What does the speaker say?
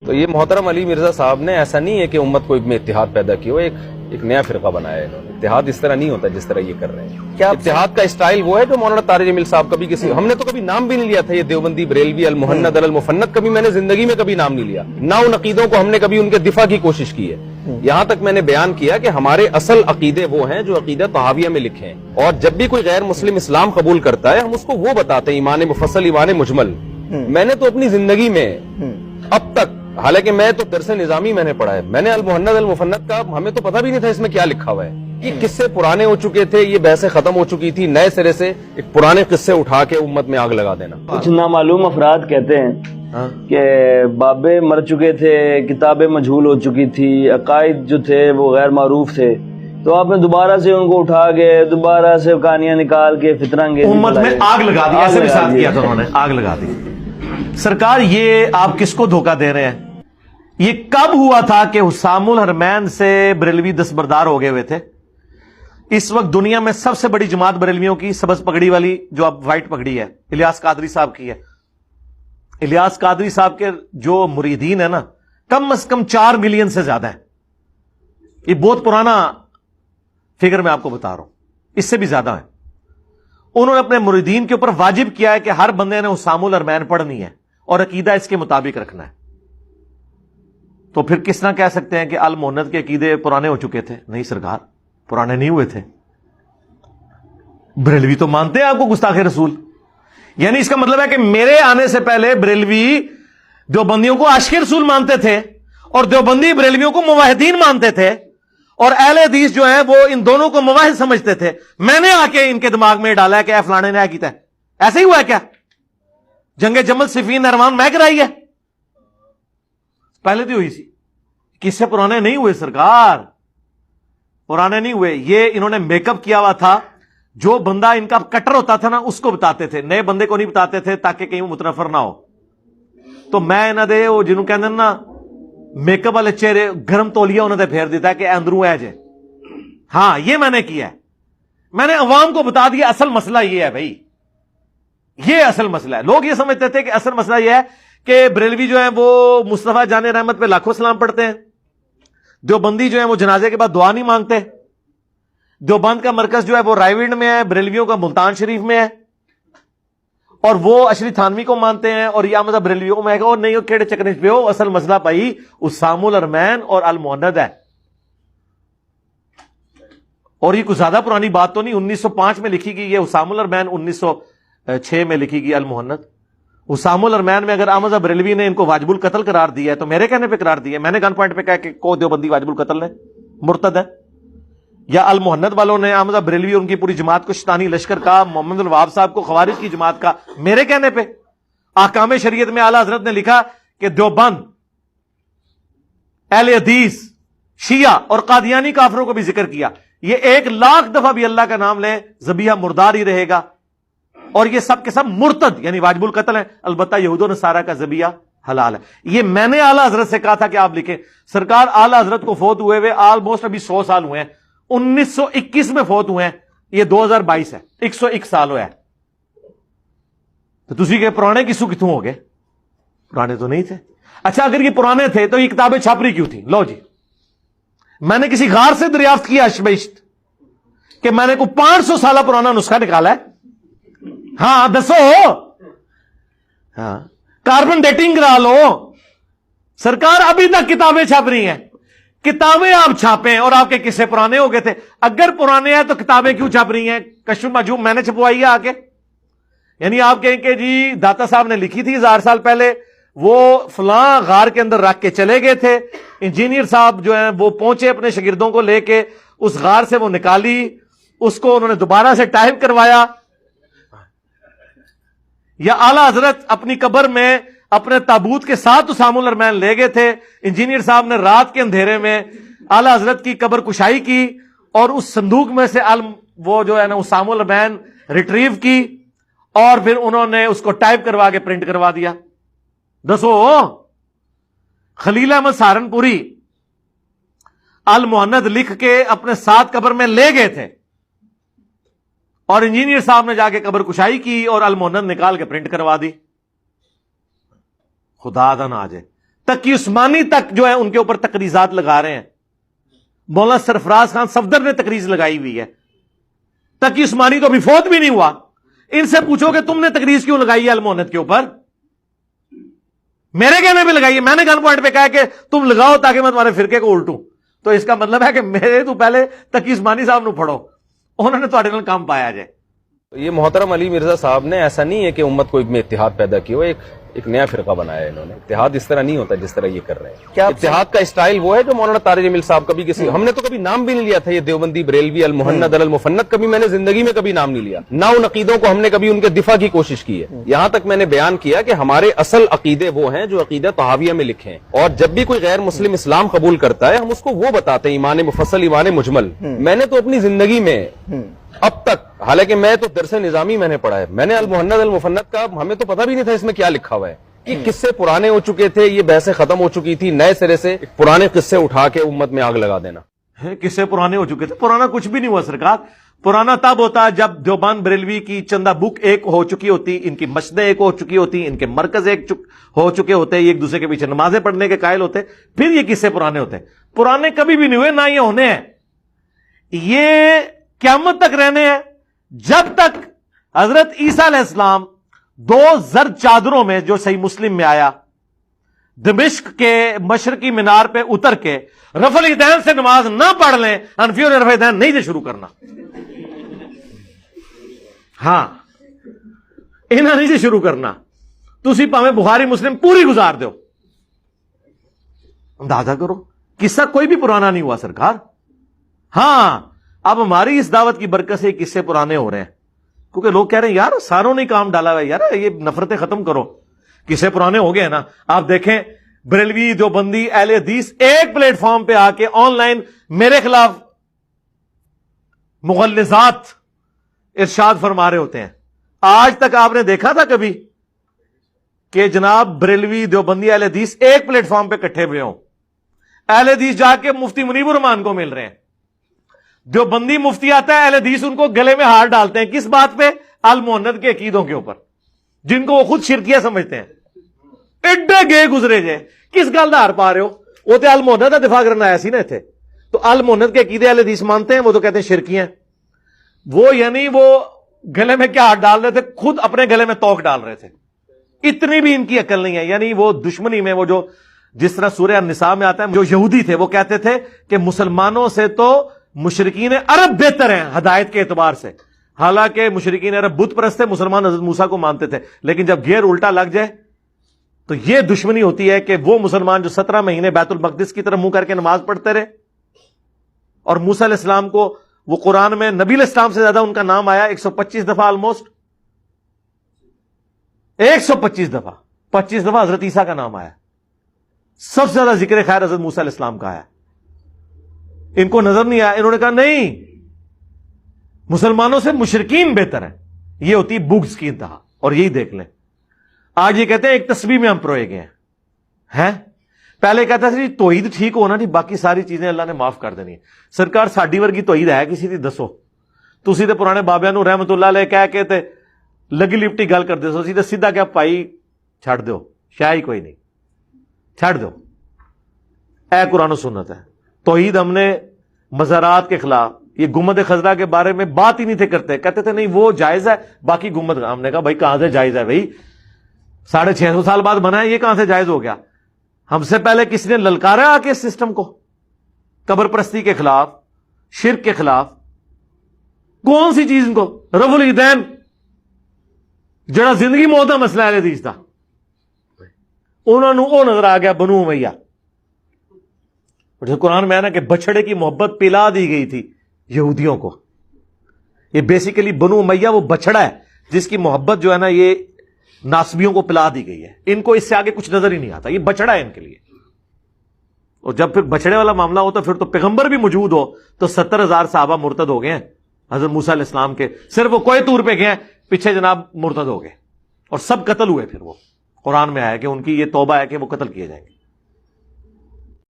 تو یہ محترم علی مرزا صاحب نے ایسا نہیں ہے کہ امت کو میں اتحاد پیدا کی ہو، ایک نیا فرقہ بنایا ہے. اتحاد اس طرح نہیں ہوتا جس طرح یہ کر رہے ہیں. کیا اتحاد کا اسٹائل وہ ہے جو مولانا طارق جمیل صاحب کبھی ہم نے تو کبھی نام بھی نہیں لیا تھا، یہ دیوبندی، بریلوی، المہند، المفند، کبھی میں نے زندگی میں کبھی نام نہیں لیا. نہ ان عقیدوں کو ہم نے کبھی ان کے دفاع کی کوشش کی ہے. یہاں تک میں نے بیان کیا کہ ہمارے اصل عقیدے وہ ہیں جو عقیدہ طحاویہ میں لکھے ہیں، اور جب بھی کوئی غیر مسلم اسلام قبول کرتا ہے ہم اس کو وہ بتاتے ہیں، ایمان مفصل، ایمان مجمل. میں نے تو اپنی زندگی میں اب تک، حالانکہ میں تو درس نظامی میں نے پڑھا ہے، میں نے المہند المفند کا ہمیں تو پتہ بھی نہیں تھا اس میں کیا لکھا ہوا ہے. یہ قصے پرانے ہو چکے تھے، یہ بحثیں ختم ہو چکی تھی، نئے سرے سے ایک پرانے قصے اٹھا کے امت میں آگ لگا دینا. کچھ نامعلوم افراد کہتے ہیں کہ بابے مر چکے تھے، کتابیں مجہول ہو چکی تھی، عقائد جو تھے وہ غیر معروف تھے، تو آپ نے دوبارہ سے ان کو اٹھا کے دوبارہ سے کہانیاں نکال کے فتنہ انگیزی امت میں آگ لگا دی. ایسے بھی ساتھ کیا تھا انہوں نے، آگ لگا دی. سرکار یہ آپ کس کو دھوکہ دے رہے ہیں؟ یہ کب ہوا تھا کہ حسام الحرمین سے بریلوی دستبردار ہو گئے ہوئے تھے؟ اس وقت دنیا میں سب سے بڑی جماعت بریلویوں کی سبز پگڑی والی جو اب وائٹ پگڑی ہے الیاس قادری صاحب کی ہے. الیاس قادری صاحب کے جو مریدین ہیں نا، کم از کم 4 ملین سے زیادہ ہیں. یہ بہت پرانا فگر میں آپ کو بتا رہا ہوں، اس سے بھی زیادہ ہیں. انہوں نے اپنے مریدین کے اوپر واجب کیا ہے کہ ہر بندے نے حسام الحرمین پڑھنی ہے اور عقیدہ اس کے مطابق رکھنا ہے. تو پھر کس طرح کہہ سکتے ہیں کہ المہند کے عقیدے پرانے ہو چکے تھے؟ نہیں سرکار، پرانے نہیں ہوئے تھے. بریلوی تو مانتے ہیں آپ کو گستاخ رسول. یعنی اس کا مطلب ہے کہ میرے آنے سے پہلے بریلوی دیوبندیوں کو عاشق رسول مانتے تھے اور دیوبندی بریلویوں کو موحدین مانتے تھے، اور اہل حدیث جو ہیں وہ ان دونوں کو موحد سمجھتے تھے. میں نے آ کے ان کے دماغ میں ڈالا ہے کہ اے فلانے نے کیا ہے. ایسے ہی ہوا ہے کیا؟ جنگ جمل، صفین، نہروان میں کرائی ہے؟ پہلے تو ہوئی سی. کس سے پرانے نہیں ہوئے سرکار، پرانے نہیں ہوئے. یہ انہوں نے میک اپ کیا ہوا تھا. جو بندہ ان کا کٹر ہوتا تھا نا اس کو بتاتے تھے، نئے بندے کو نہیں بتاتے تھے تاکہ کہیں وہ متنفر نہ ہو. تو میں انہوں دے وہ جنہوں کہتے ہیں نا میک اپ والے چہرے، گرم تولیہ انہوں نے پھیر دیتا ہے کہ اندروں ہے جے. ہاں یہ میں نے کیا ہے، میں نے عوام کو بتا دیا اصل مسئلہ یہ ہے بھائی، یہ اصل مسئلہ ہے. لوگ یہ سمجھتے تھے کہ اصل مسئلہ یہ ہے کہ بریلوی جو ہیں وہ مصطفیٰ جان رحمت پہ لاکھوں سلام پڑھتے ہیں، دیوبندی جو ہیں وہ جنازے کے بعد دعا نہیں مانگتے. دیوبند کا مرکز جو ہے وہ رائے ونڈ میں ہے، بریلویوں کا ملتان شریف میں ہے، اور وہ اشری تھانوی کو مانتے ہیں، اور یہ مذہب بریلویوں میں ہے. اور نہیں کیڑے چکرے پہ ہو، اصل مسئلہ بھائی حسام الحرمین اور المہند ہے. اور یہ کوئی زیادہ پرانی بات تو نہیں، 1905 میں لکھی گئی یہ حسام الحرمین، 1906 میں لکھی گئی المہند. حسام الحرمین میں اگر احمد بریلوی نے ان کو واجب القتل قرار دیا ہے تو میرے کہنے پہ قرار دیا ہے. میں نے گن پوائنٹ پہ کہا کہ کو دیوبندی واجب القتل ہے، مرتد ہے. یا المہند والوں نے احمد بریلوی اور ان کی پوری جماعت کو شیطانی لشکر کا، محمد الوہاب صاحب کو خوارج کی جماعت کا. میرے کہنے پہ احکام شریعت میں اعلیٰ حضرت نے لکھا کہ دیوبند، اہل حدیث، شیعہ اور قادیانی کافروں کو بھی ذکر کیا. یہ 1,00,000 دفعہ بھی اللہ کا نام لیں ذبیحہ مردار ہی رہے گا، اور یہ سب کے سب مرتد یعنی واجب القتل ہیں. البتہ یہود و نصارہ کا ذبیحہ حلال ہے. یہ میں نے اعلیٰ حضرت سے کہا تھا کہ آپ لکھیں. سرکار اعلیٰ حضرت کو فوت ہوئے ہوئے آلموسٹ ابھی 100 سال ہوئے ہیں. 1921 میں فوت ہوئے ہیں، یہ 2022 ہے، 101 سال ہوا ہے. تو تسی کہ پرانے کسو کتوں ہو گئے؟ پرانے تو نہیں تھے. اچھا اگر یہ پرانے تھے تو یہ کتابیں چھاپری کیوں تھی؟ لو جی، میں نے کسی غار سے دریافت کیا اشبشت کہ میں نے کوئی 500 سالہ پرانا نسخہ نکالا ہے. ہاں دسو، ہاں کاربن ڈیٹنگ کرا لو. سرکار ابھی تک کتابیں چھاپ رہی ہیں. کتابیں آپ چھاپیں اور آپ کے قصے پرانے ہو گئے تھے. اگر پرانے ہیں تو کتابیں کیوں چھاپ رہی ہیں؟ کشف المحجوب میں نے چھپوائی ہے آ کے. یعنی آپ کہیں کہ جی داتا صاحب نے لکھی تھی 1000 سال پہلے، وہ فلاں غار کے اندر رکھ کے چلے گئے تھے. انجینئر صاحب جو ہیں وہ پہنچے اپنے شاگردوں کو لے کے، اس غار سے وہ نکالی، اس کو انہوں نے دوبارہ سے ٹائپ کروایا. یا اعلیٰ حضرت اپنی قبر میں اپنے تابوت کے ساتھ حسام الحرمین لے گئے تھے. انجینئر صاحب نے رات کے اندھیرے میں اعلیٰ حضرت کی قبر کشائی کی اور اس صندوق میں سے وہ جو ہے نا حسام الحرمین ریٹریو کی، اور پھر انہوں نے اس کو ٹائپ کروا کے پرنٹ کروا دیا. دسو، خلیل احمد سہارنپوری المہند لکھ کے اپنے ساتھ قبر میں لے گئے تھے، اور انجینئر صاحب نے جا کے قبر کشائی کی اور المہند نکال کے پرنٹ کروا دی. خدا دا نہ آ جائے. تقی عثمانی تک جو ہے ان کے اوپر تقریضات لگا رہے ہیں. مولانا سرفراز خان صفدر نے تقریض لگائی ہوئی ہے. تقی عثمانی تو ابھی فوت بھی نہیں ہوا. ان سے پوچھو کہ تم نے تقریض کیوں لگائی ہے المہند کے اوپر؟ میرے کہنے پہ لگائی ہے. میں نے گن پوائنٹ پہ کہا کہ تم لگاؤ تاکہ میں تمہارے فرقے کو الٹوں. تو اس کا مطلب ہے کہ میرے تو پہلے تقی عثمانی صاحب نو پڑھو, انہوں نے تھوڑے نال کام پایا جائے. یہ محترم علی مرزا صاحب نے ایسا نہیں ہے کہ امت کو میں اتحاد پیدا کی ہو, ایک نیا فرقہ بنایا ہے انہوں نے. اتحاد اس طرح نہیں ہوتا جس طرح یہ کر رہے ہیں. کیا اتحاد کا اسٹائل وہ ہے جو مولانا طارق جمیل صاحب کبھی کسی, ہم نے تو کبھی نام بھی نہیں لیا تھا یہ دیوبندی, بریلوی, المہند, المفند, کبھی میں نے زندگی میں کبھی نام نہیں لیا. نہ ان عقیدوں کو ہم نے کبھی ان کے دفاع کی کوشش کی ہے. یہاں تک میں نے بیان کیا کہ ہمارے اصل عقیدے وہ ہیں جو عقیدہ طحاویہ میں لکھے ہیں, اور جب بھی کوئی غیر مسلم اسلام قبول کرتا ہے ہم اس کو وہ بتاتے ہیں ایمان مفصل, ایمان مجمل. میں نے تو اپنی زندگی میں اب تک, حالانکہ میں تو درس نظامی میں نے پڑھا ہے, میں نے المہند المفند کا ہمیں تو پتہ بھی نہیں تھا اس میں کیا لکھا ہوا ہے. یہ قصے پرانے ہو چکے تھے, یہ بحثیں ختم ہو چکی تھی, نئے سرے سے پرانے قصے اٹھا کے امت میں آگ لگا دینا. قصے پرانے ہو چکے تھے. پرانا کچھ بھی نہیں ہوا سرکار. پرانا تب ہوتا جب دیوبند بریلوی کی چندہ بک ایک ہو چکی ہوتی, ان کی مسجدیں ایک ہو چکی ہوتی, ان کے مرکز ایک ہو چکے ہوتے, یہ ایک دوسرے کے پیچھے نمازیں پڑھنے کے قائل ہوتے, پھر یہ قصے پرانے ہوتے. پرانے کبھی بھی نہیں ہوئے, نہ یہ ہونے ہیں. یہ قیامت تک رہنے ہیں جب تک حضرت عیسیٰ علیہ السلام 2 زرد چادروں میں, جو صحیح مسلم میں آیا, دمشق کے مشرقی مینار پہ اتر کے رفع الیدین سے نماز نہ پڑھ لیں. حنفیوں نے رفع الیدین نہیں سے شروع کرنا. ہاں, انہاں نہیں سے شروع کرنا. تسی پاویں بخاری مسلم پوری گزار دیو. اندازہ کرو, قصہ کوئی بھی پرانا نہیں ہوا سرکار. ہاں, اب ہماری اس دعوت کی برکت سے قصے پرانے ہو رہے ہیں, کیونکہ لوگ کہہ رہے ہیں یار ساروں نے کام ڈالا ہوا ہے, یار یہ نفرتیں ختم کرو. قصے پرانے ہو گئے ہیں نا. آپ دیکھیں بریلوی, دیوبندی, اہل حدیث ایک پلیٹ فارم پہ آ کے آن لائن میرے خلاف مغلظات ارشاد فرما رہے ہوتے ہیں. آج تک آپ نے دیکھا تھا کبھی کہ جناب بریلوی, دیوبندی, اہل حدیث ایک پلیٹ فارم پہ کٹھے ہوئے ہوں؟ اہل حدیث جا کے مفتی منیب الرحمان کو مل رہے ہیں, دیوبندی مفتی آتا ہے, اہل حدیث ان کو گلے میں ہار ڈالتے ہیں. کس بات پہ؟ المہند کے عقیدوں کے اوپر, جن کو وہ خود شرکیہ سمجھتے ہیں. ایڈے گئے گزرے جے, کس گل دا ہار پا رہے ہو؟ وہ تو المہند کا دفاع کرنا آیا سی نا تھے. تو المہند کے عقیدے اہل حدیث مانتے ہیں, وہ تو کہتے ہیں شرکی ہیں. وہ یعنی وہ گلے میں کیا ہاتھ ڈال رہے تھے؟ خود اپنے گلے میں توک ڈال رہے تھے. اتنی بھی ان کی عقل نہیں ہے. یعنی وہ دشمنی میں, وہ جو جس طرح سورہ النساء میں آتا ہے, جو یہودی تھے وہ کہتے تھے کہ مسلمانوں سے تو مشرکین عرب بہتر ہیں ہدایت کے اعتبار سے. حالانکہ مشرکین عرب بت پرست تھے, مسلمان حضرت موسیٰ کو مانتے تھے. لیکن جب گیئر الٹا لگ جائے تو یہ دشمنی ہوتی ہے کہ وہ مسلمان جو 17 مہینے بیت المقدس کی طرف منہ کر کے نماز پڑھتے رہے, اور موسیٰ علیہ السلام کو وہ قرآن میں نبی علیہ السلام سے زیادہ ان کا نام آیا 125 دفعہ, آلموسٹ 125 دفعہ, 25 دفعہ حضرت عیسیٰ کا نام آیا. سب سے زیادہ ذکر خیر حضرت موسیٰ علیہ السلام کا آیا. ان کو نظر نہیں آیا, انہوں نے کہا نہیں, مسلمانوں سے مشرکین بہتر ہیں. یہ ہوتی بغض کی انتہا. اور یہی دیکھ لیں آج یہ کہتے ہیں ایک تسبیح میں ہم پروئے گئے ہیں. پہلے کہتا تھا جی توحید ٹھیک ہونا نہیں, باقی ساری چیزیں اللہ نے معاف کر دینی ہے. سرکار ساڈی ورگی توحید ہے کسی دی دسو؟ تسی تے پرانے بابیاں نو رحمت اللہ علیہ کہہ کے تے لگی لپٹی گل کر دے سو, تے سیدھا کیا پائی چھڑ دو, شاہی کوئی نہیں, چھڑ دو. اے قرآن و سنت ہے. توحید ہم نے مزارات کے خلاف, یہ گنبد خضرا کے بارے میں بات ہی نہیں تھے کرتے, کہتے تھے نہیں وہ جائز ہے, باقی گنبد. ہم نے کہا بھائی کہاں سے جائز ہے بھائی, 650 سال بعد بنا ہے, یہ کہاں سے جائز ہو گیا؟ ہم سے پہلے کسی نے للکارا آ کے اس سسٹم کو, قبر پرستی کے خلاف, شرک کے خلاف. کون سی چیز ان کو؟ رفع الیدین جڑا زندگی موت کا مسئلہ ہے حدیث دا, انہوں نے وہ نظر آ گیا بنو امیہ. قرآن میں ہے نا کہ بچڑے کی محبت پلا دی گئی تھی یہودیوں کو. یہ بیسیکلی بنو امیہ وہ بچڑا ہے جس کی محبت جو ہے نا یہ ناسبیوں کو پلا دی گئی ہے. ان کو اس سے آگے کچھ نظر ہی نہیں آتا, یہ بچڑا ہے ان کے لیے. اور جب پھر بچڑے والا معاملہ ہو تو پھر تو پیغمبر بھی موجود ہو تو 70,000 صحابہ مرتد ہو گئے ہیں حضرت موسیٰ علیہ السلام کے. صرف وہ کوہ طور پہ گئے ہیں, پیچھے جناب مرتد ہو گئے, اور سب قتل ہوئے. پھر وہ قرآن میں آیا کہ ان کی یہ توبہ ہے کہ وہ قتل کیے جائیں گے.